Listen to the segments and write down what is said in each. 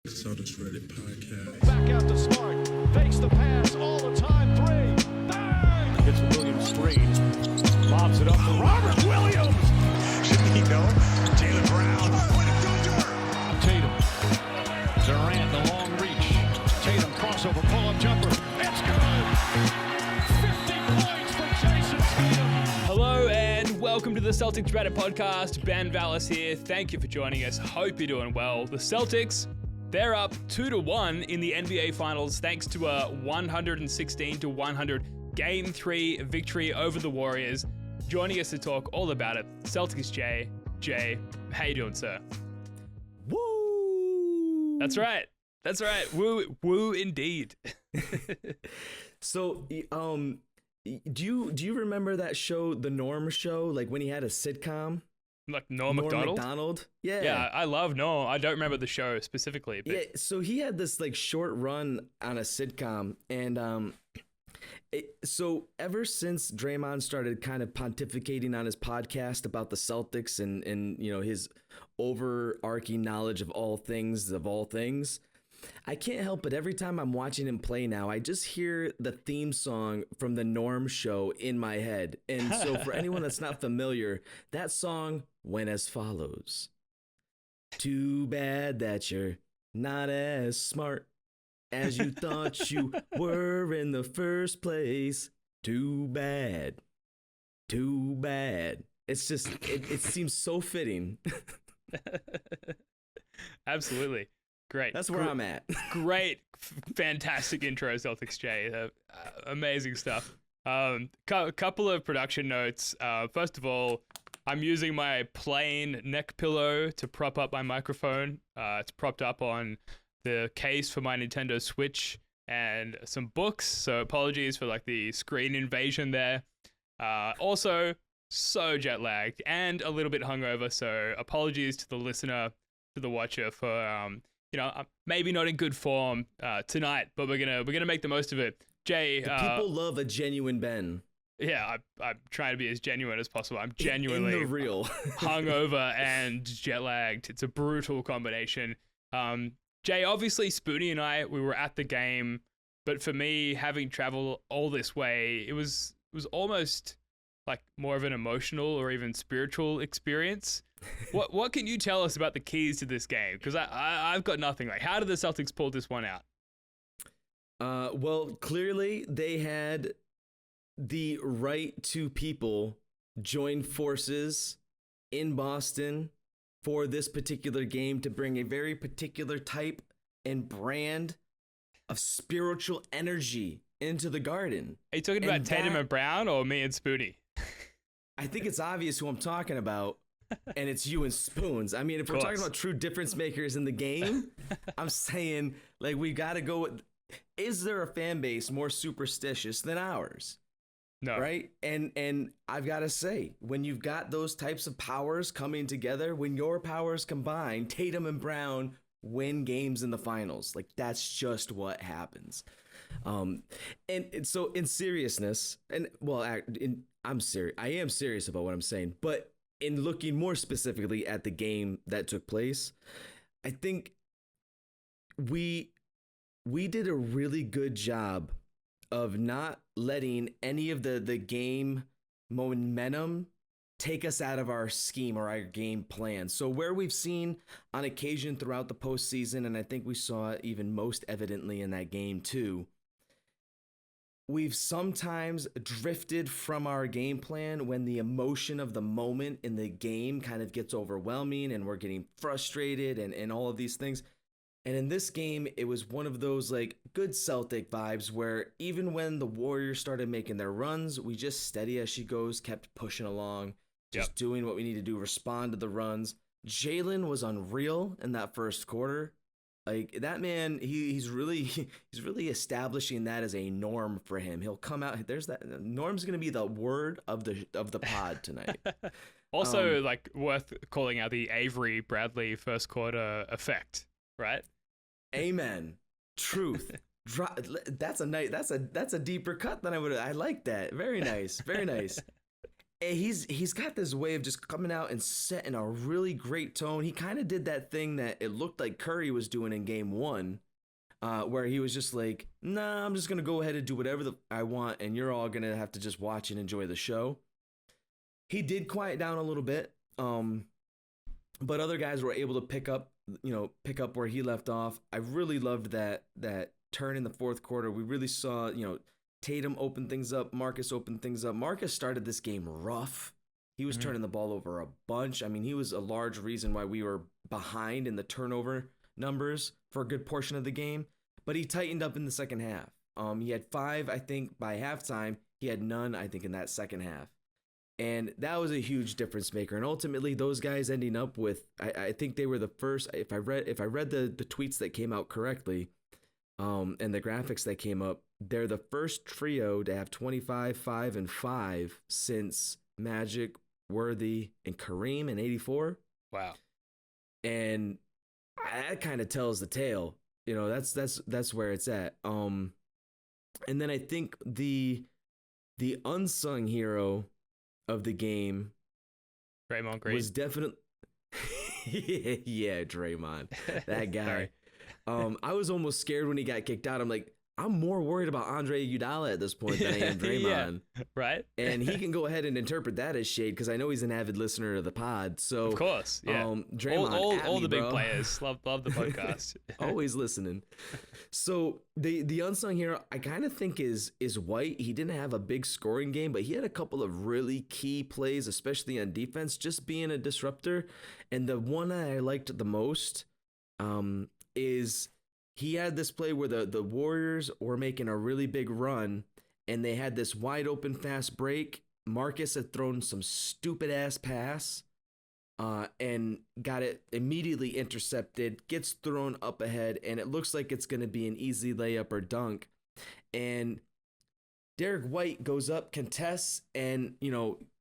Celtics Reddit podcast. Back out to Smart. Fakes the pass all the time. Three. Bang! Gets Williams screen. Lobs it up for Robert Williams. Shouldn't he know? Jaylen Brown. What a thunder! Tatum. Durant, the long reach. Tatum crossover, pull-up jumper. It's good. 50 points for Jason Tatum. Hello and welcome to the Celtics Reddit podcast. Ben Vallis here. Thank you for joining us. Hope you're doing well. The Celtics, they're up 2-1 in the NBA Finals thanks to a 116-100 Game 3 victory over the Warriors. Joining us to talk all about it, Celtics Jay. Jay, how you doing, sir? Woo! That's right. Woo indeed. So, do you remember that show, The Norm Show, like when he had a sitcom? Like Norm Macdonald? Macdonald? Yeah. Yeah, I love Norm. I don't remember the show specifically. But... Yeah, so he had this like short run on a sitcom, and so ever since Draymond started kind of pontificating on his podcast about the Celtics and you know his overarching knowledge of all things, I can't help but every time I'm watching him play now, I just hear the theme song from the Norm Show in my head. And so for anyone that's not familiar, that song went as follows. Too bad that you're not as smart as you thought you were in the first place. Too bad. It's just, it seems so fitting. Absolutely. Great. That's where I'm at. Great, fantastic intro, Celtics Jay. Amazing stuff. Couple of production notes. First of all, I'm using my plain neck pillow to prop up my microphone. It's propped up on the case for my Nintendo Switch and some books. So apologies for like the screen invasion there. Also, so jet lagged and a little bit hungover. So apologies to the listener, to the watcher for maybe not in good form tonight, but we're gonna make the most of it. Jay, people love a genuine Ben. Yeah, I'm trying to be as genuine as possible. I'm genuinely in the real hungover and jet lagged. It's a brutal combination. Jay, obviously Spooney and I, we were at the game, but for me, having traveled all this way, it was almost like more of an emotional or even spiritual experience. What can you tell us about the keys to this game? Because I've got nothing. Like, how did the Celtics pull this one out? Well, clearly they had the right two people join forces in Boston for this particular game to bring a very particular type and brand of spiritual energy into the Garden. Are you talking about Tatum and Brown or me and Spooney? I think it's obvious who I'm talking about. And it's you and Spoons. I mean, if we're talking about true difference makers in the game, I'm saying, like, we got to go with, is there a fan base more superstitious than ours? No. Right? And I've got to say, when you've got those types of powers coming together, when your powers combine, Tatum and Brown win games in the finals. Like, that's just what happens. And so in seriousness, and well, I'm serious. I am serious about what I'm saying, but in looking more specifically at the game that took place, I think we did a really good job of not letting any of the game momentum take us out of our scheme or our game plan. So where we've seen on occasion throughout the postseason, and I think we saw it even most evidently in that game too, we've sometimes drifted from our game plan when the emotion of the moment in the game kind of gets overwhelming and we're getting frustrated and all of these things. And in this game, it was one of those like good Celtic vibes where even when the Warriors started making their runs, we just steady as she goes, kept pushing along, just doing what we need to do, respond to the runs. Jaylen was unreal in that first quarter. Like that man, he's really establishing that as a norm for him. He'll come out. There's that. Norm's gonna be the word of the pod tonight. Also, like worth calling out the Avery Bradley first quarter effect, right? Amen. Truth. That's a deeper cut than I would. I like that. Very nice. Very nice. he's got this way of just coming out and setting a really great tone. He kind of did that thing that it looked like Curry was doing in game 1, where he was just like, nah, I'm just going to go ahead and do whatever I want, and you're all going to have to just watch and enjoy the show. He did quiet down a little bit, but other guys were able to pick up where he left off. I really loved that turn in the fourth quarter. We really saw, Tatum open things up, Marcus open things up. Marcus started this game rough. He was turning the ball over a bunch. I mean, he was a large reason why we were behind in the turnover numbers for a good portion of the game, but he tightened up in the second half. He had 5, I think, by halftime. He had none, I think, in that second half. And that was a huge difference maker. And ultimately, those guys ending up with, I think they were the first, if I read the tweets that came out correctly, and the graphics that came up, they're the first trio to have 25, 5, and 5 since Magic, Worthy, and Kareem in '84. Wow. And that kind of tells the tale. That's where it's at. And then I think the unsung hero of the game, Draymond Green, was definitely yeah, Draymond, that guy. I was almost scared when he got kicked out. I'm like, I'm more worried about Andre Iguodala at this point than I am Draymond. Yeah, right? And he can go ahead and interpret that as shade because I know he's an avid listener of the pod. So of course, yeah. Draymond, all the big bro. players love the podcast. Always listening. So the unsung hero, I kind of think is White. He didn't have a big scoring game, but he had a couple of really key plays, especially on defense, just being a disruptor. And the one that I liked the most is he had this play where the Warriors were making a really big run and they had this wide open fast break. Marcus had thrown some stupid ass pass and got it immediately intercepted, gets thrown up ahead, and it looks like it's going to be an easy layup or dunk. And Derek White goes up, contests, and,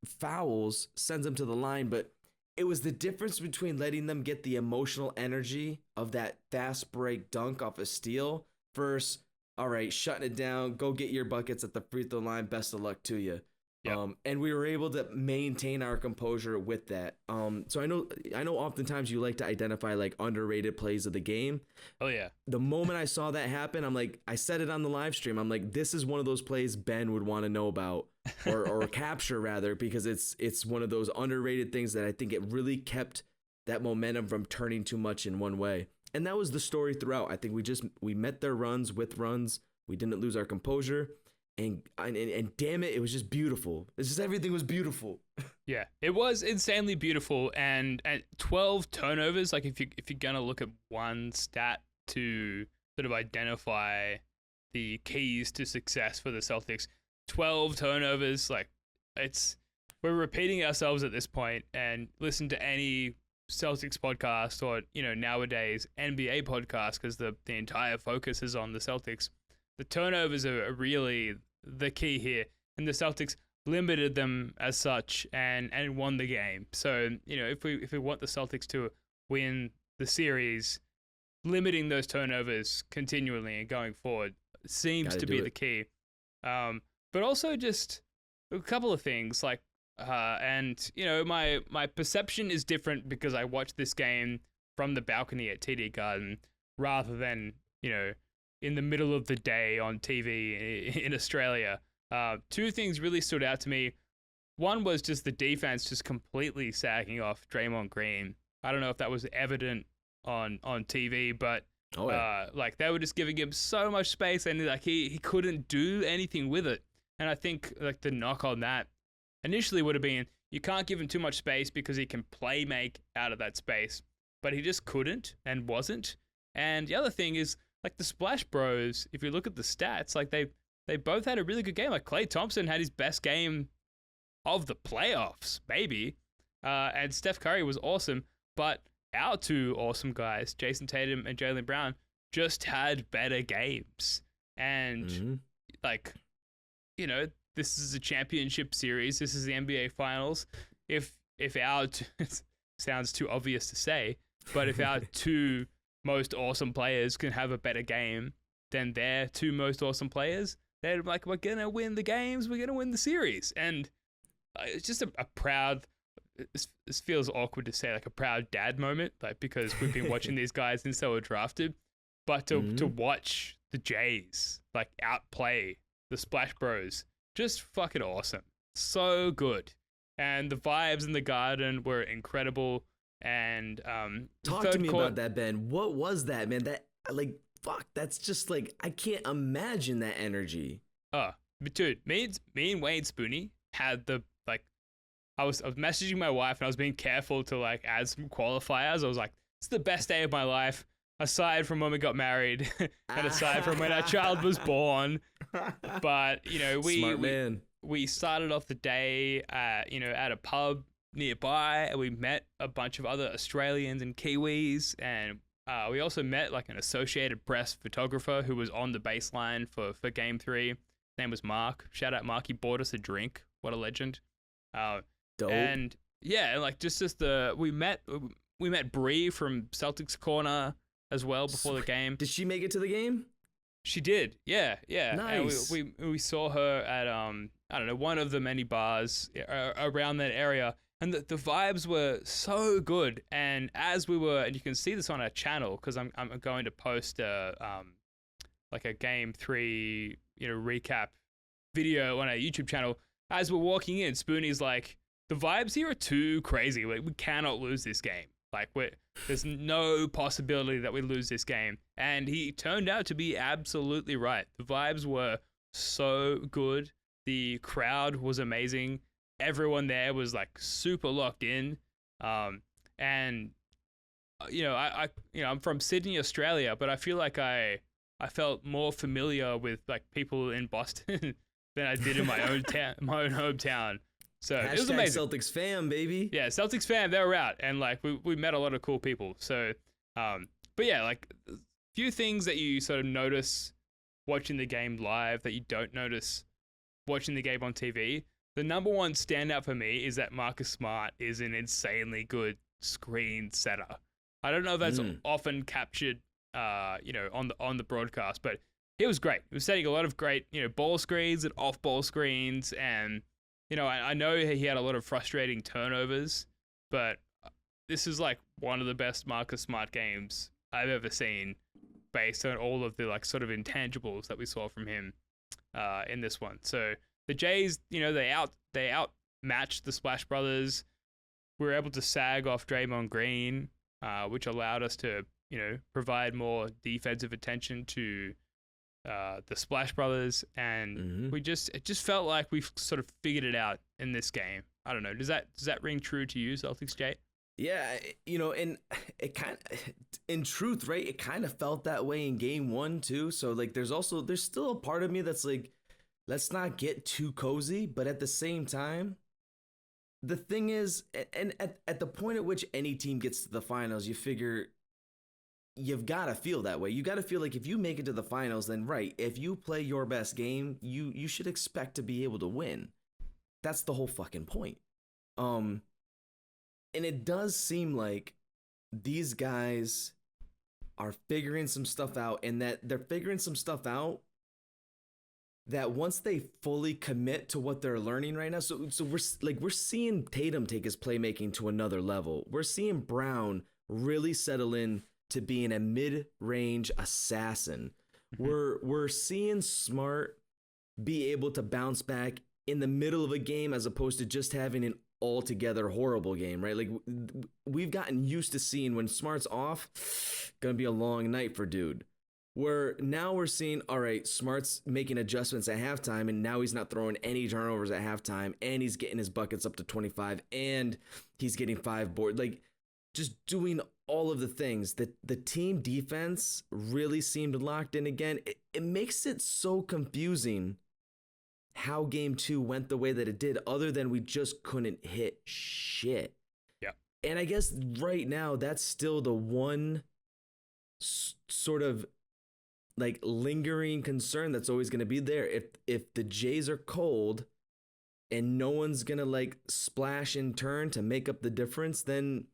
fouls, sends him to the line, but it was the difference between letting them get the emotional energy of that fast break dunk off a steal versus, all right, shutting it down, go get your buckets at the free throw line, best of luck to you. Yep. And we were able to maintain our composure with that. So I know oftentimes you like to identify like underrated plays of the game. Oh yeah. The moment I saw that happen, I'm like, I said it on the live stream. I'm like, this is one of those plays Ben would want to know about or capture rather, because it's one of those underrated things that I think it really kept that momentum from turning too much in one way. And that was the story throughout. I think we met their runs with runs. We didn't lose our composure. And damn it, it was just beautiful. It's just everything was beautiful. Yeah, it was insanely beautiful. And 12 turnovers. Like if you're gonna look at one stat to sort of identify the keys to success for the Celtics, 12 turnovers. Like we're repeating ourselves at this point. And listen to any Celtics podcast or nowadays NBA podcast because the entire focus is on the Celtics. The turnovers are really the key here, and the Celtics limited them as such and won the game. So if we want the Celtics to win the series, limiting those turnovers continually and going forward seems to be the key. But also just a couple of things like my perception is different because I watched this game from the balcony at TD Garden rather than in the middle of the day on TV in Australia. Two things really stood out to me. One was just the defense just completely sagging off Draymond Green. I don't know if that was evident on TV, but they were just giving him so much space and like he couldn't do anything with it. And I think like the knock on that initially would have been you can't give him too much space because he can play make out of that space, but he just couldn't and wasn't. And the other thing is like the Splash Bros, if you look at the stats, like they both had a really good game. Like Klay Thompson had his best game of the playoffs, maybe. And Steph Curry was awesome. But our two awesome guys, Jason Tatum and Jaylen Brown, just had better games. And this is a championship series. This is the NBA Finals. If our sounds too obvious to say, but if our two most awesome players can have a better game than their two most awesome players, they're like, we're going to win the games, we're going to win the series. And it's just a proud. This feels awkward to say, like a proud dad moment, like because we've been watching these guys since they were drafted, but to watch the Jays like outplay the Splash Bros, just fucking awesome, so good, and the vibes in the Garden were incredible. And talk to me about that, Ben. What was that, man? That like fuck, that's just like I can't imagine that energy. Oh, but dude, me and Wayne Spooney had the like. I was messaging my wife and I was being careful to like add some qualifiers. I was like, it's the best day of my life, aside from when we got married and aside from when our child was born. But you know, we started off the day, at a pub nearby, and we met a bunch of other Australians and Kiwis, and we also met like an Associated Press photographer who was on the baseline for Game 3. His name was Mark. Shout out Mark. He bought us a drink. What a legend. Dope. And yeah, like just we met Bree from Celtics Corner as well before the game. Did she make it to the game? She did. Yeah. Nice. And we saw her at I don't know, one of the many bars around that area, and the vibes were so good. And as we were, and you can see this on our channel because I'm going to post like a Game 3 recap video on our YouTube channel. As we're walking in, Spooney's like, the vibes here are too crazy. Like, we cannot lose this game. Like, there's no possibility that we lose this game. And he turned out to be absolutely right. The vibes were so good. The crowd was amazing. Everyone there was like super locked in. And I'm from Sydney, Australia, but I feel like I felt more familiar with like people in Boston than I did in my own hometown. So it was amazing. Celtics fam, baby. Yeah, Celtics fam, they were out, and like we met a lot of cool people. So, but yeah, like a few things that you sort of notice watching the game live that you don't notice watching the game on TV. The number one standout for me is that Marcus Smart is an insanely good screen setter. I don't know if that's often captured, on the broadcast, but he was great. He was setting a lot of great, ball screens and off-ball screens, and I know he had a lot of frustrating turnovers, but this is like one of the best Marcus Smart games I've ever seen, based on all of the like sort of intangibles that we saw from him in this one. So the Jays, they outmatched the Splash Brothers. We were able to sag off Draymond Green, which allowed us to provide more defensive attention to the Splash Brothers, and it just felt like we've sort of figured it out in this game. I don't know. Does that ring true to you, Celtics Jay? Yeah, and it kind of, in truth, right? It kind of felt that way in Game 1 too. So like, there's still a part of me that's like, let's not get too cozy, but at the same time, the thing is, and at the point at which any team gets to the finals, you figure you've got to feel that way. You got to feel like if you make it to the finals, then right, if you play your best game, you should expect to be able to win. That's the whole fucking point. And it does seem like these guys are figuring some stuff out, and that they're figuring some stuff out that once they fully commit to what they're learning right now. So we're seeing Tatum take his playmaking to another level. We're seeing Brown really settle in to being a mid-range assassin. We're seeing Smart be able to bounce back in the middle of a game as opposed to just having an altogether horrible game, right? Like, we've gotten used to seeing when Smart's off, gonna be a long night for dude. Where now we're seeing, all right, Smart's making adjustments at halftime, and now he's not throwing any turnovers at halftime, and he's getting his buckets up to 25, and he's getting 5 boards. Like, just doing all of the things that the team defense really seemed locked in again. It makes it so confusing how Game 2 went the way that it did, other than we just couldn't hit shit. Yeah. And I guess right now that's still the one sort of like lingering concern that's always going to be there. If the Jays are cold and no one's going to like splash in turn to make up the difference, then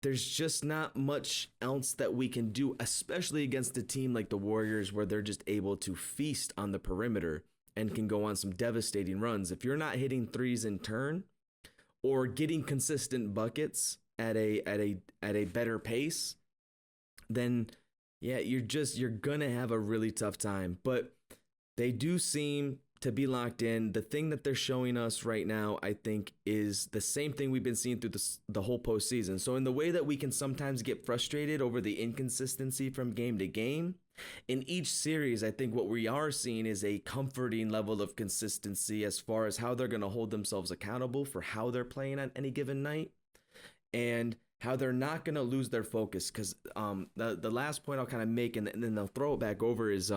there's just not much else that we can do, especially against a team like the Warriors, where they're just able to feast on the perimeter and can go on some devastating runs. If you're not hitting threes in turn or getting consistent buckets at a better pace, then yeah, you're gonna have a really tough time. But they do seem to be locked in. The thing that they're showing us right now, I think, is the same thing we've been seeing through the whole postseason. So in the way that we can sometimes get frustrated over the inconsistency from game to game, in each series, I think what we are seeing is a comforting level of consistency as far as how they're going to hold themselves accountable for how they're playing on any given night, and how they're not going to lose their focus. Because the last point I'll kind of make, and then they'll throw it back over, is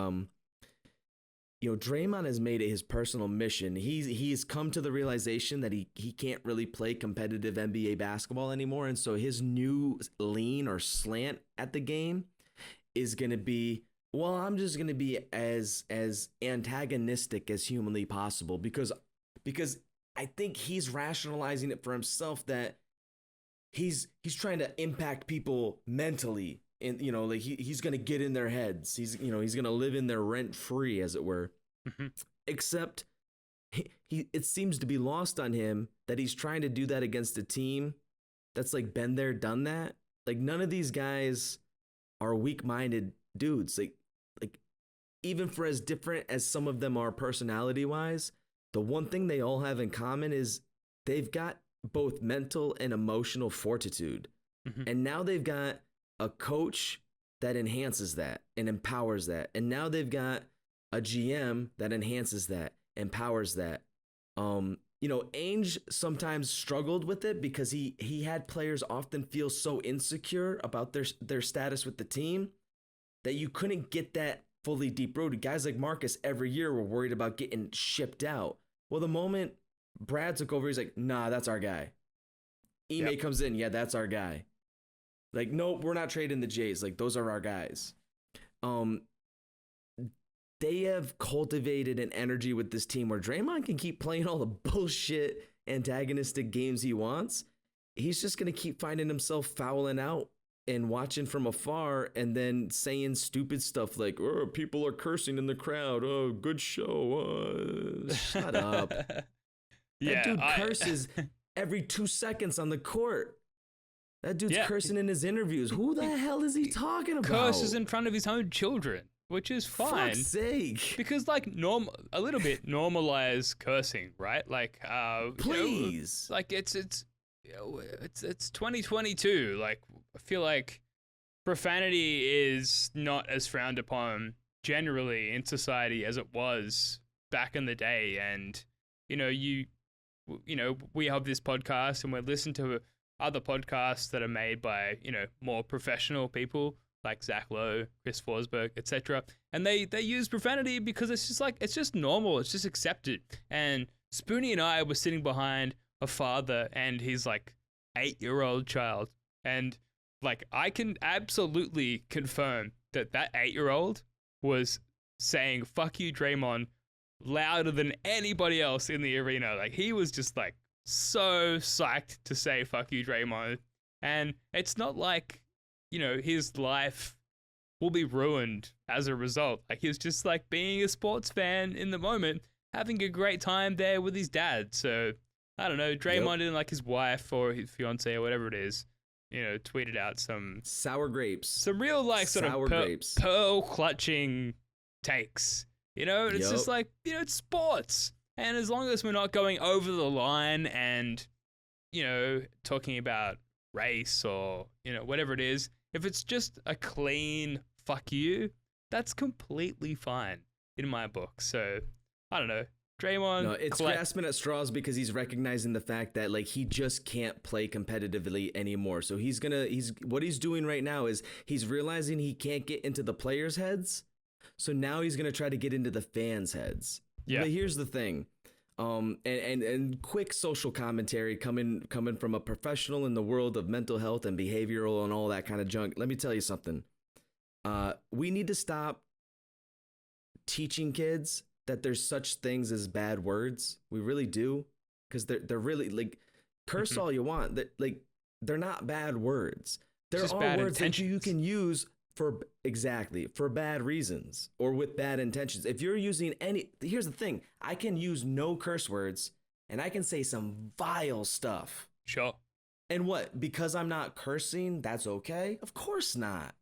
Draymond has made it his personal mission. He's come to the realization that he can't really play competitive NBA basketball anymore, and so his new lean or slant at the game is going to be, well, I'm just going to be as antagonistic as humanly possible, because I think he's rationalizing it for himself that he's trying to impact people mentally. And like he's gonna get in their heads. He's gonna live in their rent free, as it were. Mm-hmm. Except it seems to be lost on him that he's trying to do that against a team that's like been there, done that. Like none of these guys are weak-minded dudes. Like even for as different as some of them are personality-wise, the one thing they all have in common is they've got both mental and emotional fortitude. Mm-hmm. And now they've got a coach that enhances that and empowers that. And now they've got a GM that enhances that, empowers that. Ainge sometimes struggled with it because he had players often feel so insecure about their status with the team that you couldn't get that fully deep-rooted. Guys like Marcus every year were worried about getting shipped out. Well, the moment Brad took over, he's like, nah, that's our guy. Ime comes in, yeah, that's our guy. Like, nope, we're not trading the Jays. Like, those are our guys. They have cultivated an energy with this team where Draymond can keep playing all the bullshit antagonistic games he wants. He's just going to keep finding himself fouling out and watching from afar and then saying stupid stuff like, oh, people are cursing in the crowd. Oh, good show. Shut up. That dude curses every 2 seconds on the court. That dude's cursing in his interviews. Who the hell is he talking about? Curses in front of his own children, which is fine. Fuck's sake. Because a little bit normalize cursing, right? Like, please. Like it's 2022. Like, I feel like profanity is not as frowned upon generally in society as it was back in the day. And we have this podcast and we listen to other podcasts that are made by, more professional people like Zach Lowe, Chris Forsberg, etc. And they use profanity because it's just normal. It's just accepted. And Spooney and I were sitting behind a father and his 8-year-old child. And I can absolutely confirm that 8-year-old was saying, fuck you, Draymond, louder than anybody else in the arena. Like, he was just so psyched to say fuck you, Draymond. And it's not like, his life will be ruined as a result. Like, he's just being a sports fan in the moment, having a great time there with his dad. So I don't know, Draymond didn't like his wife or his fiance or whatever it is, tweeted out some sour grapes, some real sort of pearl clutching takes. It's just it's sports. And as long as we're not going over the line and, talking about race or, whatever it is, if it's just a clean fuck you, that's completely fine in my book. So, I don't know. Draymond. No, it's grasping at straws because he's recognizing the fact that he just can't play competitively anymore. So what he's doing right now is he's realizing he can't get into the players' heads. So now he's going to try to get into the fans' heads. Yeah. But here's the thing. And quick social commentary coming from a professional in the world of mental health and behavioral and all that kind of junk. Let me tell you something. We need to stop teaching kids that there's such things as bad words. We really do. Because they're really curse all you want. That they're not bad words. They're all words that you can use for bad reasons or with bad intentions. If you're using here's the thing, I can use no curse words and I can say some vile stuff. Sure. And what? Because I'm not cursing, that's okay? Of course not.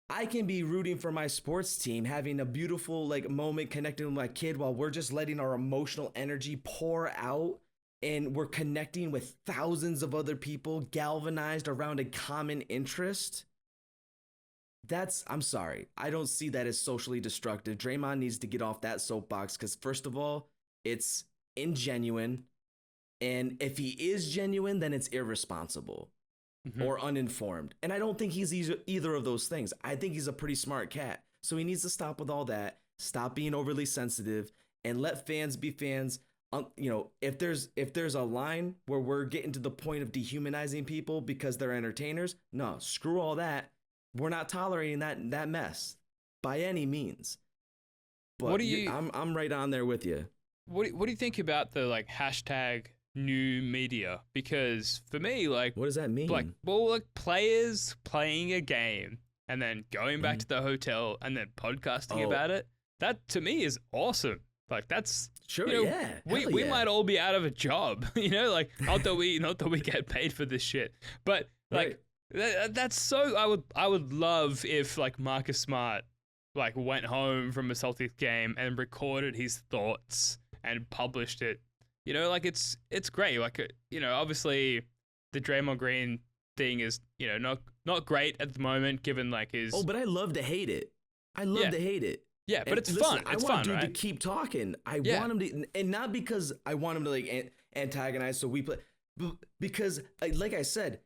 I can be rooting for my sports team, having a beautiful moment connecting with my kid while we're just letting our emotional energy pour out, and we're connecting with thousands of other people galvanized around a common interest. I'm sorry. I don't see that as socially destructive. Draymond needs to get off that soapbox because, first of all, it's ingenuine. And if he is genuine, then it's irresponsible or uninformed. And I don't think he's either of those things. I think he's a pretty smart cat. So he needs to stop with all that, stop being overly sensitive, and let fans be fans. If there's a line where we're getting to the point of dehumanizing people because they're entertainers, no, screw all that. We're not tolerating that mess by any means. But I'm right on there with you. What do you think about the hashtag new media? Because for me, what does that mean? Players playing a game and then going back to the hotel and then podcasting about it. That to me is awesome. That's sure, we might all be out of a job, not that we get paid for this shit, but right. That's so. I would love if Marcus Smart went home from a Celtics game and recorded his thoughts and published it. It's great. Obviously the Draymond Green thing is not great at the moment given his. Oh, but I love to hate it. I love to hate it. Yeah, but it's fun. It's fun, dude to keep talking. I want him to, and not because I want him to antagonize. So we play, because like I said,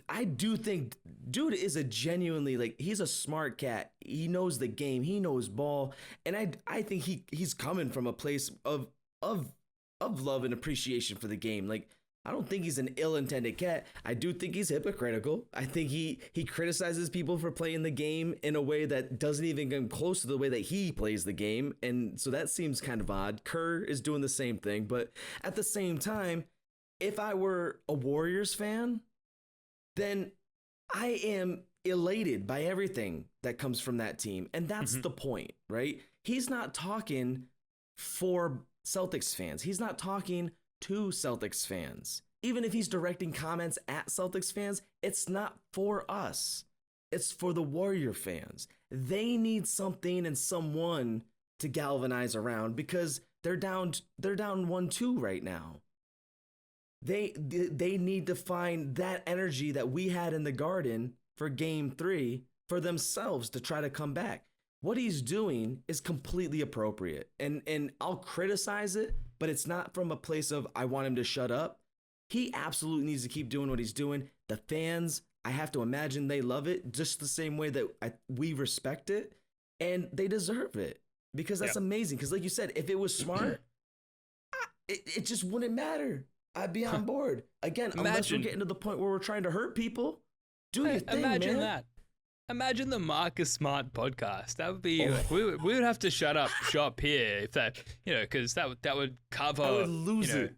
I do think dude is a genuinely he's a smart cat. He knows the game. He knows ball, and I think he's coming from a place of love and appreciation for the game. I don't think he's an ill-intended cat. I do think he's hypocritical. I think he criticizes people for playing the game in a way that doesn't even come close to the way that he plays the game. And so that seems kind of odd. Kerr is doing the same thing. But at the same time, if I were a Warriors fan, then I am elated by everything that comes from that team. And that's the point, right? He's not talking for Celtics fans. He's not talking to Celtics fans. Even if he's directing comments at Celtics fans, it's not for us. It's for the Warrior fans. They need something and someone to galvanize around because they're down 1-2 right now. They need to find that energy that we had in the Garden for game 3 for themselves to try to come back. What he's doing is completely appropriate. And I'll criticize it, but it's not from a place of I want him to shut up. He absolutely needs to keep doing what he's doing. The fans, I have to imagine they love it just the same way that we respect it, and they deserve it because that's amazing. Because like you said, if it was smart, it just wouldn't matter. I'd be on board. Again, unless we're getting to the point where we're trying to hurt people, do your thing, imagine man. that. Imagine the Marcus Smart podcast. That would be we would have to shut up shop here if that because that would cover. I would lose it.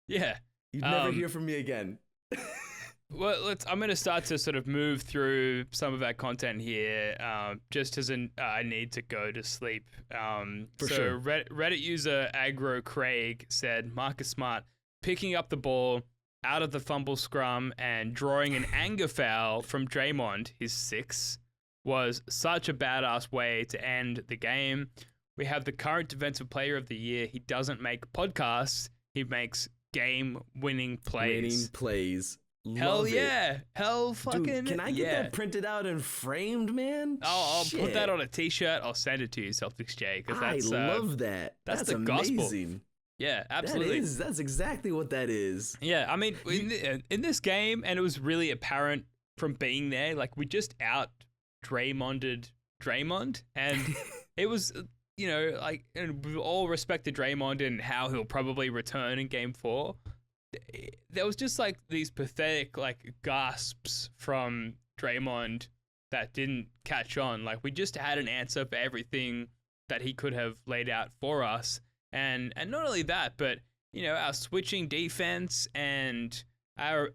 Yeah, you'd never hear from me again. Well, I'm going to start to sort of move through some of our content here, just as I need to go to sleep. For sure. Reddit user Agro Craig said Marcus Smart picking up the ball out of the fumble scrum and drawing an anger foul from Draymond, his 6th, was such a badass way to end the game. We have the current defensive player of the year. He doesn't make podcasts. He makes game-winning plays. Winning plays. Hell yeah. Hell fucking Dude, can I get that printed out and framed, man? I'll put that on a t-shirt. I'll send it to you, Celtics J. I love that. That's the amazing. Gospel. Yeah, absolutely. That's exactly what that is. Yeah, I mean, in this game, and it was really apparent from being there, we just out Draymonded Draymond, and it was, and we all respected Draymond and how he'll probably return in game 4. There was just these pathetic gasps from Draymond that didn't catch on. We just had an answer for everything that he could have laid out for us. And not only that, but, our switching defense and our,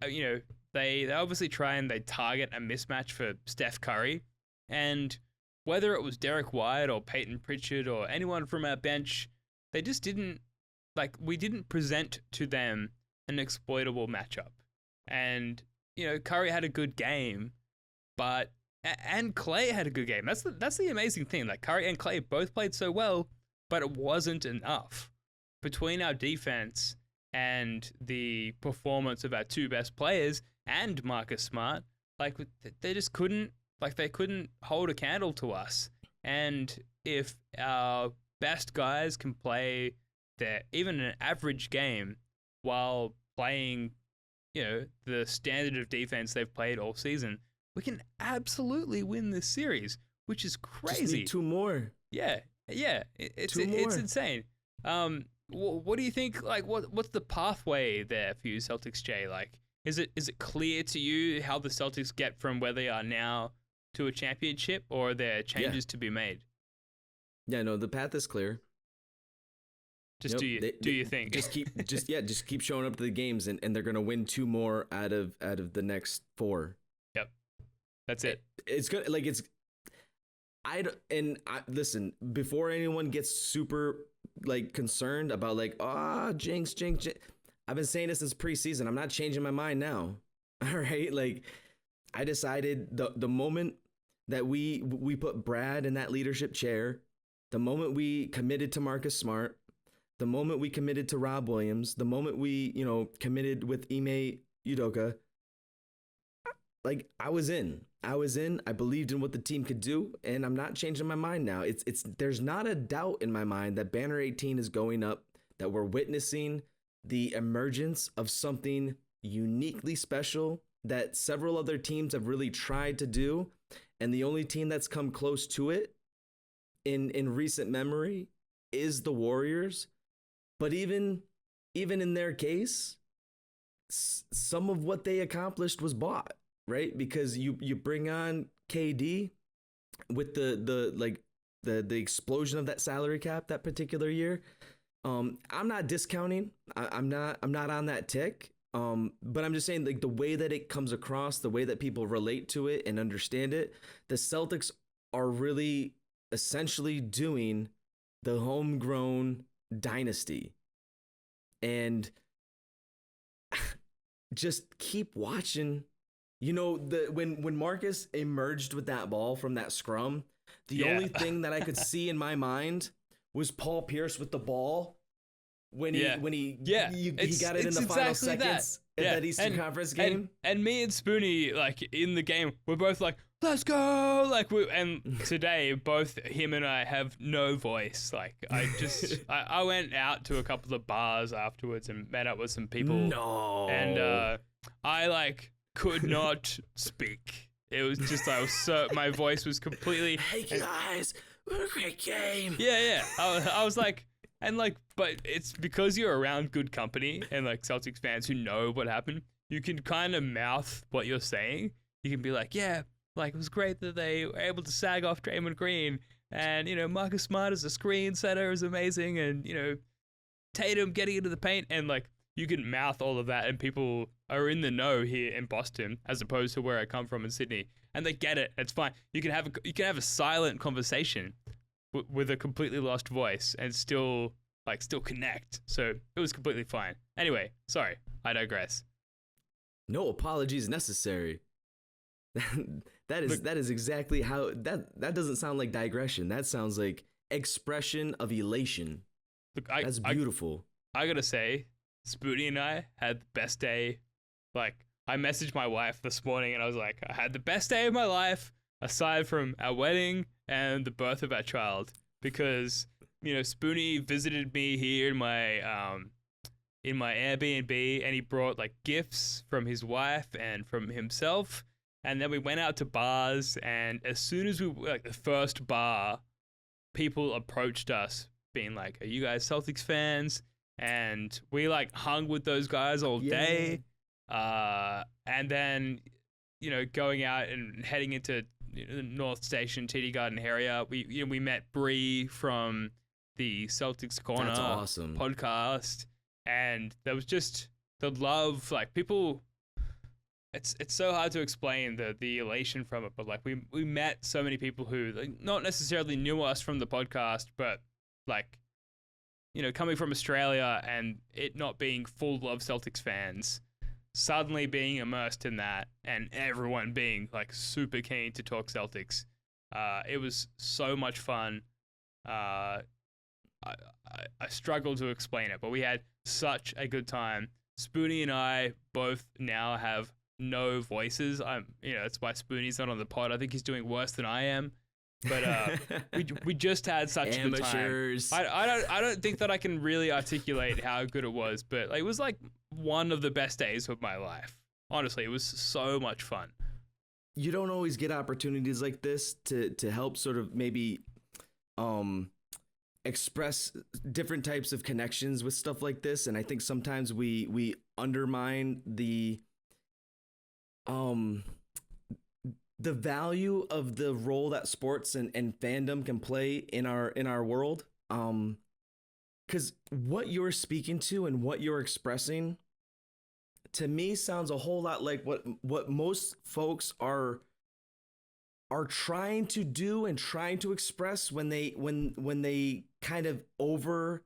they obviously try and they target a mismatch for Steph Curry. And whether it was Derek White or Peyton Pritchard or anyone from our bench, they just didn't, we didn't present to them an exploitable matchup. And, Curry had a good game, and Clay had a good game. That's the amazing thing. Curry and Clay both played so well, but it wasn't enough. Between our defense and the performance of our two best players and Marcus Smart, they just couldn't, they couldn't hold a candle to us. And if our best guys can play even an average game while playing, the standard of defense they've played all season, we can absolutely win this series, which is crazy. Just need 2 more. Yeah. It's 2 more. It's insane. What do you think? What's the pathway there for you, Celtics Jay? Is it clear to you how the Celtics get from where they are now to a championship, or are there changes to be made? Yeah, no, the path is clear. Just do you think? Just keep showing up to the games, and they're gonna win 2 more out of the next 4. Yep, that's it. It's good. Listen, before anyone gets super concerned about jinx. I've been saying this since preseason. I'm not changing my mind now. All right, I decided the moment that we put Brad in that leadership chair, the moment we committed to Marcus Smart, the moment we committed to Rob Williams, the moment we committed with Ime Udoka, I was in. I believed in what the team could do, and I'm not changing my mind now. There's not a doubt in my mind that Banner 18 is going up, that we're witnessing the emergence of something uniquely special that several other teams have really tried to do, and the only team that's come close to it in recent memory is the Warriors. But even in their case, some of what they accomplished was bought. Right, because you bring on KD with the explosion of that salary cap that particular year. I'm not discounting. I'm not on that tick. But I'm just saying, the way that it comes across, the way that people relate to it and understand it, the Celtics are really essentially doing the homegrown dynasty, and just keep watching. When Marcus emerged with that ball from that scrum, the only thing that I could see in my mind was Paul Pierce with the ball when he got it in the final seconds of that Eastern Conference game. And me and Spooney, in the game, we're both let's go! And today, both him and I have no voice. I went out to a couple of bars afterwards and met up with some people. No. And I could not speak. It was just my voice was completely. Hey guys, what a great game. Yeah. I was but it's because you're around good company and Celtics fans who know what happened. You can kind of mouth what you're saying. You can be it was great that they were able to sag off Draymond Green, and Marcus Smart as a screen setter is amazing, and Tatum getting into the paint, and you can mouth all of that, and people are in the know here in Boston, as opposed to where I come from in Sydney, and they get it. It's fine. You can have a silent conversation with a completely lost voice and still connect. So it was completely fine. Anyway, sorry, I digress. No apologies necessary. That is exactly how that doesn't sound like digression. That sounds like expression of elation. Look, that's beautiful. I gotta say, Spooney and I had the best day. I messaged my wife this morning and I was I had the best day of my life aside from our wedding and the birth of our child, because Spooney visited me here in my Airbnb, and he brought gifts from his wife and from himself, and then we went out to bars, and as soon as we the first bar, people approached us being are you guys Celtics fans? And we hung with those guys all day. And then, going out and heading into the North Station, TD Garden area, we met Bree from the Celtics Corner That's awesome. podcast. And there was just the love, people it's so hard to explain the elation from it, but like we met so many people who like, not necessarily knew us from the podcast, but like, you know, coming from Australia and it not being full of Celtics fans, suddenly being immersed in that and everyone being like super keen to talk Celtics. It was so much fun. I struggle to explain it, but we had such a good time. Spooney and I both now have no voices. That's why Spooney's not on the pod. I think he's doing worse than I am. But we just had such a good time. I don't think that I can really articulate how good it was, but it was like one of the best days of my life. Honestly, it was so much fun. You don't always get opportunities like this to help sort of maybe express different types of connections with stuff like this, and I think sometimes we undermine the value of the role that sports and fandom can play in our world. Because what you're speaking to and what you're expressing to me sounds a whole lot like what most folks are trying to do and trying to express when they kind of over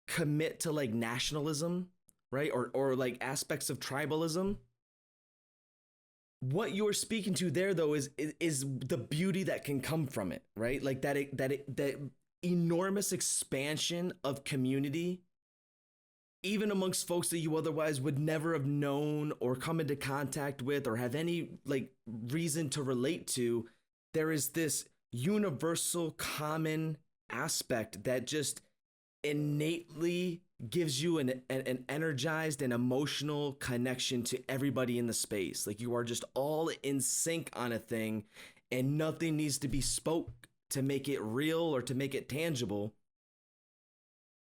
commit to like nationalism, right? Or like aspects of tribalism. What you're speaking to there, though, is the beauty that can come from it, right? Like that enormous expansion of community, even amongst folks that you otherwise would never have known or come into contact with or have any like reason to relate to. There is this universal common aspect that just innately gives you an energized and emotional connection to everybody in the space. Like you are just all in sync on a thing and nothing needs to be spoke to make it real or to make it tangible.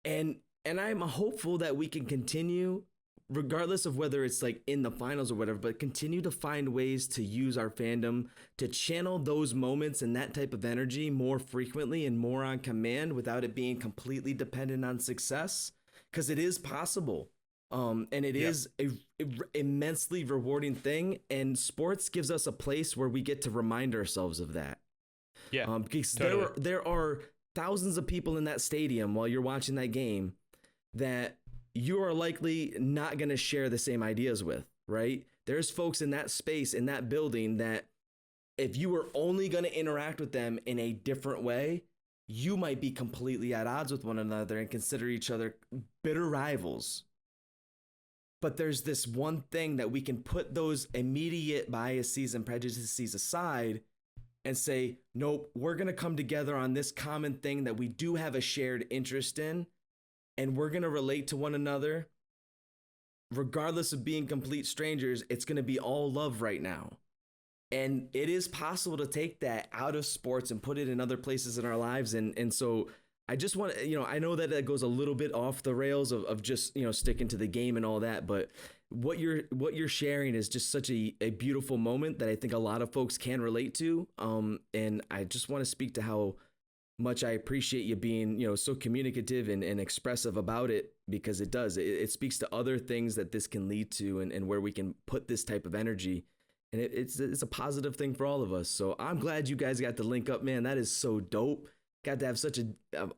And I'm hopeful that we can continue, regardless of whether it's like in the finals or whatever, but continue to find ways to use our fandom to channel those moments and that type of energy more frequently and more on command without it being completely dependent on success. Because it is possible, and it is a immensely rewarding thing, and sports gives us a place where we get to remind ourselves of that. Yeah, because totally. there are thousands of people in that stadium while you're watching that game that you are likely not going to share the same ideas with, right? There's folks in that space, in that building, that if you were only going to interact with them in a different way, you might be completely at odds with one another and consider each other bitter rivals. But there's this one thing that we can put those immediate biases and prejudices aside and say, nope, we're going to come together on this common thing that we do have a shared interest in, and we're going to relate to one another. Regardless of being complete strangers, it's going to be all love right now. And it is possible to take that out of sports and put it in other places in our lives. And so I just want to, I know that goes a little bit off the rails of just, sticking to the game and all that. But what you're sharing is just such a beautiful moment that I think a lot of folks can relate to. And I just want to speak to how much I appreciate you being, so communicative and expressive about it, because it does. It speaks to other things that this can lead to and where we can put this type of energy. And it's a positive thing for all of us. So I'm glad you guys got to link up, man. That is so dope. Got to have such a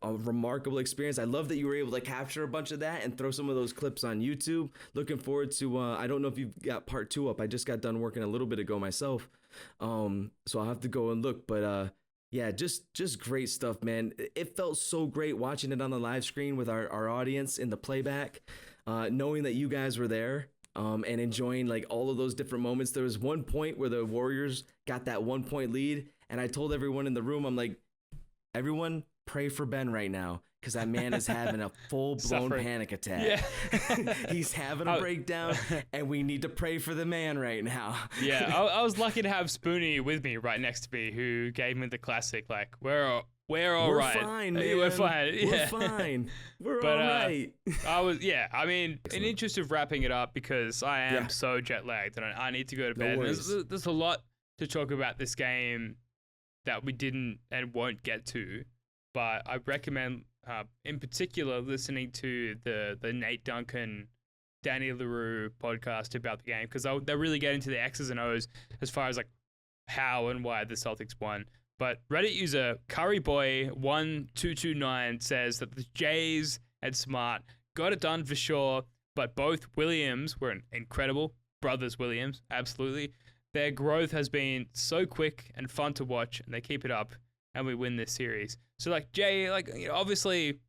remarkable experience. I love that you were able to capture a bunch of that and throw some of those clips on YouTube. Looking forward to, I don't know if you've got part 2 up. I just got done working a little bit ago myself. So I'll have to go and look. But yeah, just great stuff, man. It felt so great watching it on the live screen with our audience in the playback, knowing that you guys were there. And enjoying like all of those different moments. There was one point where the Warriors got that 1-point lead, and I told everyone in the room, I'm like, everyone pray for Ben right now, because that man is having a full-blown panic attack. Yeah. He's having a breakdown, and we need to pray for the man right now. Yeah, I was lucky to have Spooney with me right next to me, who gave me the classic, like, we're all right. We're fine, man. We're fine. Yeah. We're fine. We're all right. In interest of wrapping it up, because I am so jet lagged and I need to go to bed. There's a lot to talk about this game that we didn't and won't get to, but I recommend, in particular, listening to the Nate Duncan Danny LaRue podcast about the game because they'll really get into the X's and O's as far as like how and why the Celtics won. But Reddit user Curryboy1229 says that the Jays and Smart got it done for sure, but both Williams were incredible. Brothers Williams, absolutely. Their growth has been so quick and fun to watch, and they keep it up, and we win this series. So, like, Jay, like, you know, obviously,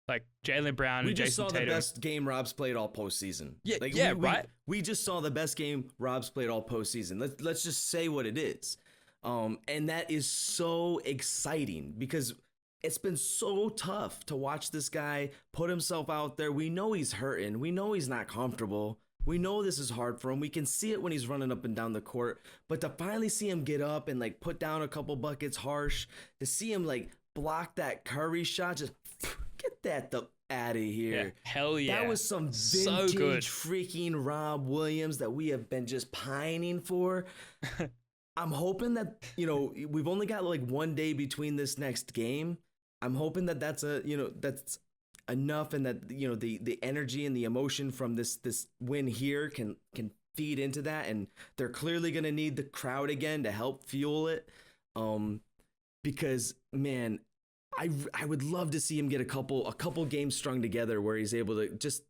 like, Jaylen Brown and Jason Tatum. We just saw the best game Rob's played all postseason. Yeah, like, right? We just saw the best game Rob's played all postseason. Let's just say what it is. And that is so exciting because it's been so tough to watch this guy put himself out there. We know he's hurting. We know he's not comfortable. We know this is hard for him. We can see it when he's running up and down the court. But to finally see him get up and like put down a couple buckets harsh, to see him like block that Curry shot, just get that out of here. Yeah, hell yeah. That was some vintage so good. freaking Rob Williams that we have been just pining for. I'm hoping that, you know, we've only got like 1 day between this next game. I'm hoping that that's enough and that, you know, the energy and the emotion from this win here can feed into that. And they're clearly going to need the crowd again to help fuel it. Because, man, I would love to see him get a couple games strung together where he's able to just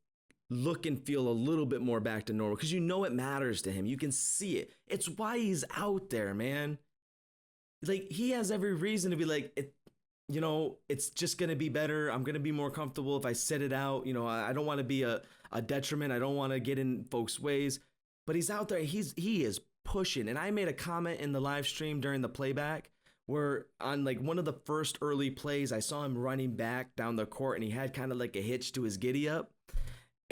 look and feel a little bit more back to normal, because you know it matters to him. You can see it. It's why he's out there, man. Like, he has every reason to be like, you know, it's just going to be better. I'm going to be more comfortable if I sit it out. You know, I don't want to be a detriment. I don't want to get in folks' ways. But he's out there. He is pushing. And I made a comment in the live stream during the playback where on like one of the first early plays, I saw him running back down the court and he had kind of like a hitch to his giddy up.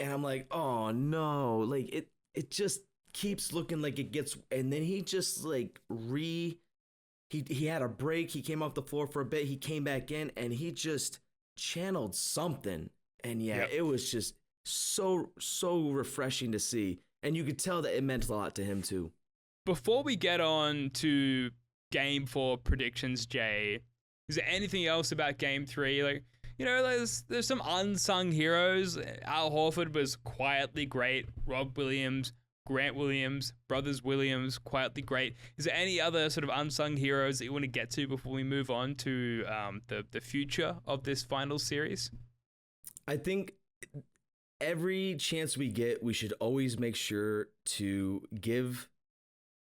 And I'm like, oh no, like it just keeps looking like it gets, and then he just like he had a break. He came off the floor for a bit. He came back in and he just channeled something. And yeah, It was just so refreshing to see. And you could tell that it meant a lot to him too. Before we get on to Game 4 predictions, Jay, is there anything else about Game 3? Like, you know, there's some unsung heroes. Al Horford was quietly great. Rob Williams, Grant Williams, Brothers Williams, quietly great. Is there any other sort of unsung heroes that you want to get to before we move on to the future of this final series? I think every chance we get, we should always make sure to give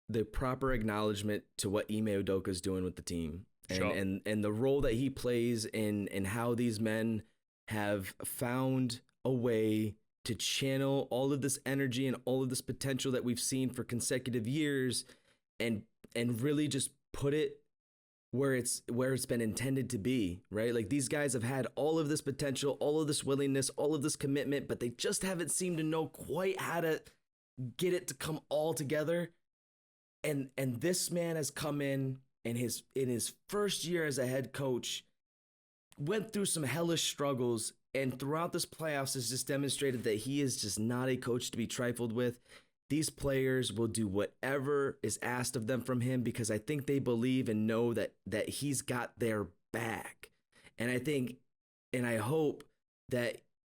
the proper acknowledgement to what Ime Udoka is doing with the team. Sure. And the role that he plays in how these men have found a way to channel all of this energy and all of this potential that we've seen for consecutive years and really just put it where it's been intended to be, right? Like, these guys have had all of this potential, all of this willingness, all of this commitment, but they just haven't seemed to know quite how to get it to come all together. And this man has come in his first year as a head coach, went through some hellish struggles, and throughout this playoffs has just demonstrated that he is just not a coach to be trifled with. These players will do whatever is asked of them from him because I think they believe and know that he's got their back. And I think, and I hope that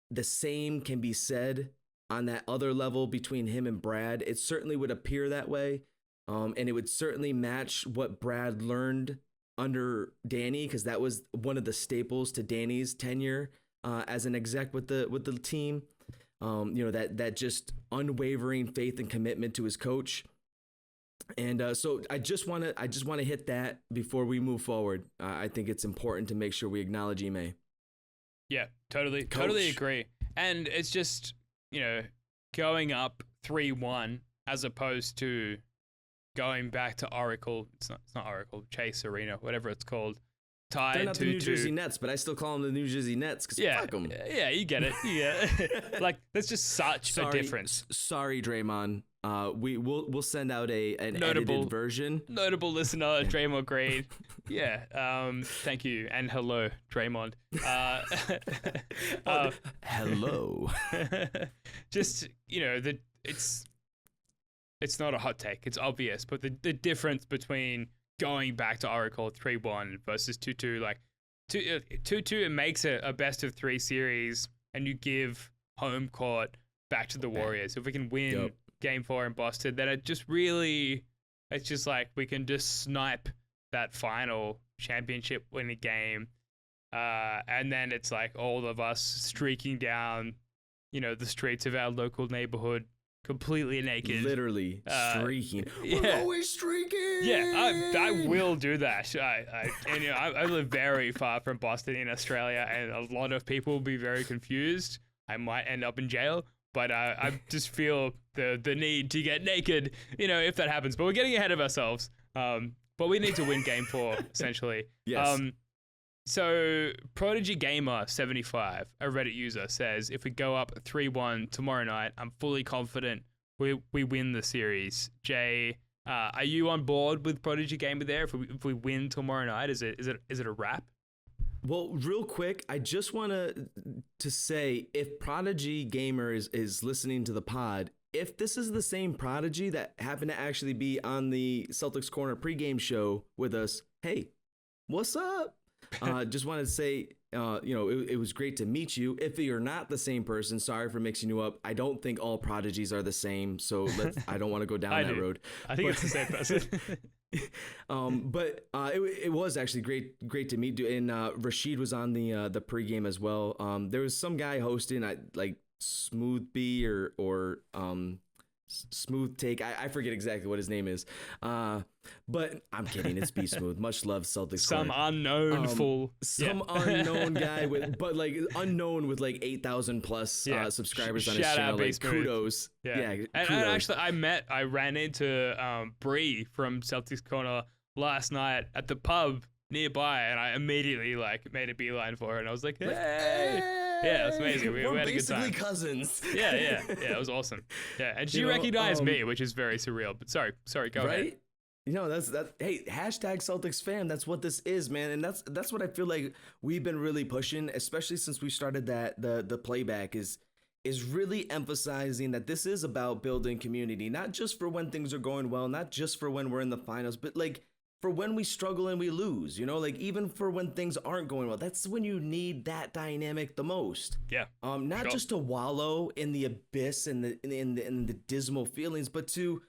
the same can be said on that other level between him and Brad. It certainly would appear that way. And it would certainly match what Brad learned under Danny, because that was one of the staples to Danny's tenure as an exec with the team. You know, that just unwavering faith and commitment to his coach. And so I just want to hit that before we move forward. I think it's important to make sure we acknowledge Ime. Yeah, totally agree. And it's just, you know, going up 3-1 as opposed to going back to Oracle. It's not Oracle, Chase Arena, whatever it's called. Tied They're not the New Jersey Nets, but I still call them the New Jersey Nets because fuck them. Yeah, you get it. Yeah, like that's just such a difference. Sorry, Draymond. We'll send out an edited version. Notable listener, Draymond Green. Yeah. Thank you and hello, Draymond. Hello. Just, you know, it's not a hot take. It's obvious, but the difference between going back to Oracle 3-1 versus 2-2, like 2-2, it makes a best of 3 series, and you give home court back to the Warriors. If we can win Game 4 in Boston, then it's just like we can just snipe that final championship winning game. And then it's like all of us streaking down, the streets of our local neighborhood completely naked. Literally streaking. Yeah. We're always streaking. Yeah, I will do that. I live very far from Boston in Australia, and a lot of people will be very confused. I might end up in jail, but I just feel the need to get naked, if that happens. But we're getting ahead of ourselves. But we need to win Game 4, essentially. Yes. So Prodigy Gamer 75, a Reddit user, says if we go up 3-1 tomorrow night, I'm fully confident we win the series. Jay, are you on board with Prodigy Gamer there? If we win tomorrow night, is it a wrap? Well, real quick, I just want to say, if Prodigy Gamer is listening to the pod, if this is the same Prodigy that happened to actually be on the Celtics Corner pregame show with us, hey, what's up? Just wanted to say, it was great to meet you. If you're not the same person, sorry for mixing you up. I don't think all Prodigies are the same, so I don't want to go down that road. I think it's the same person. But it was actually great to meet you. And Rashid was on the pregame as well. There was some guy hosting, like Smooth B or Smooth Take. I forget exactly what his name is. But I'm kidding. It's B Smooth. Much love, Celtics. Some unknown fool. Some unknown guy unknown with like 8,000 plus subscribers on his channel. Like, kudos. Yeah. Kudos. And actually, I ran into Bree from Celtics Corner last night at the pub nearby, and I immediately made a beeline for her, and I was like, hey. Yeah, it's amazing. We had a good time. Basically cousins. Yeah, it was awesome. Yeah, and she recognized me, which is very surreal. But sorry, go ahead. Right? Hey, hashtag Celtics fan. That's what this is, man. And that's what I feel like we've been really pushing, especially since we started the playback is really emphasizing that this is about building community, not just for when things are going well, not just for when we're in the finals, but for when we struggle and we lose, even for when things aren't going well. That's when you need that dynamic the most. Yeah. Not just to wallow in the abyss and the dismal feelings, but to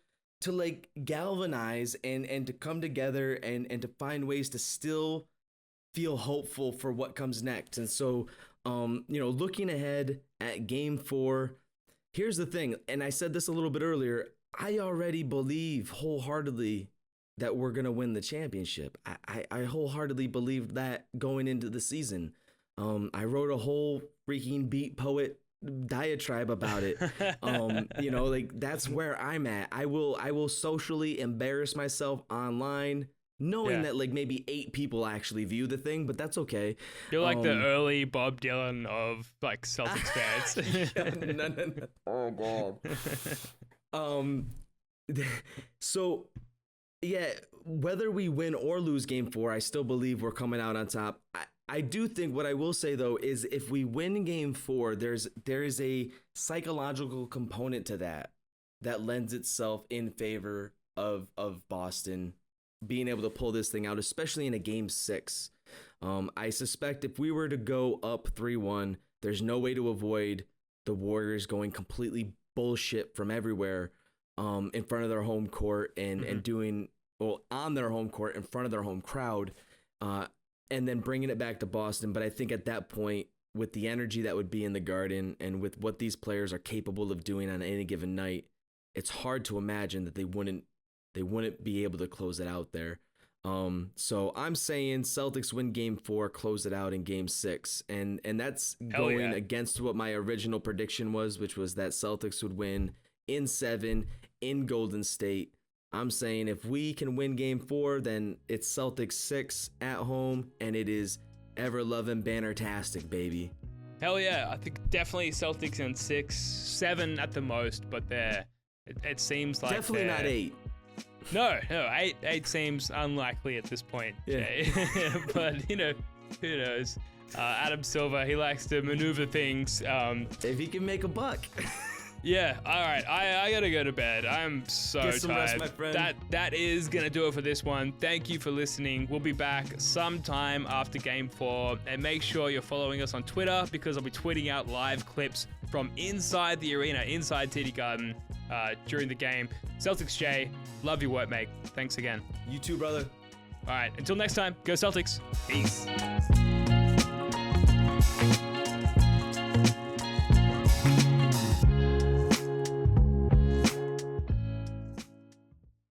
galvanize and to come together and to find ways to still feel hopeful for what comes next. And so, looking ahead at Game 4, here's the thing. And I said this a little bit earlier. I already believe wholeheartedly that we're going to win the championship. I wholeheartedly believed that going into the season. I wrote a whole freaking beat poet diatribe about it. That's where I'm at. I will socially embarrass myself online, knowing that maybe 8 people actually view the thing, but that's okay. You're like the early Bob Dylan of Celtics fans. No. Oh God. So yeah, whether we win or lose Game 4, I still believe we're coming out on top. I do think what I will say, though, is if we win Game 4, there is a psychological component to that lends itself in favor of Boston being able to pull this thing out, especially in a Game 6. I suspect if we were to go up 3-1, there's no way to avoid the Warriors going completely bullshit from everywhere in front of their home court and doing on their home court in front of their home crowd, and then bringing it back to Boston. But I think at that point, with the energy that would be in the Garden and with what these players are capable of doing on any given night, it's hard to imagine that they wouldn't be able to close it out there. So I'm saying Celtics win Game 4, close it out in Game 6, and that's going against what my original prediction was, which was that Celtics would win in 7 in Golden State. I'm saying if we can win Game 4, then it's Celtics 6 at home, and it is ever-loving banner-tastic, baby. Hell yeah. I think definitely Celtics in 6, 7 at the most, but it seems like definitely not 8. No, 8 seems unlikely at this point. Yeah. But, who knows? Adam Silver, he likes to maneuver things. If he can make a buck. Yeah, all right. I gotta go to bed. I'm so Get some tired. rest, my friend. That is gonna do it for this one. Thank you for listening. We'll be back sometime after Game 4, and make sure you're following us on Twitter because I'll be tweeting out live clips from inside the arena, inside TD Garden, during the game. Celtics Jay, love your work, mate. Thanks again. You too, brother. All right, until next time, go Celtics. Peace.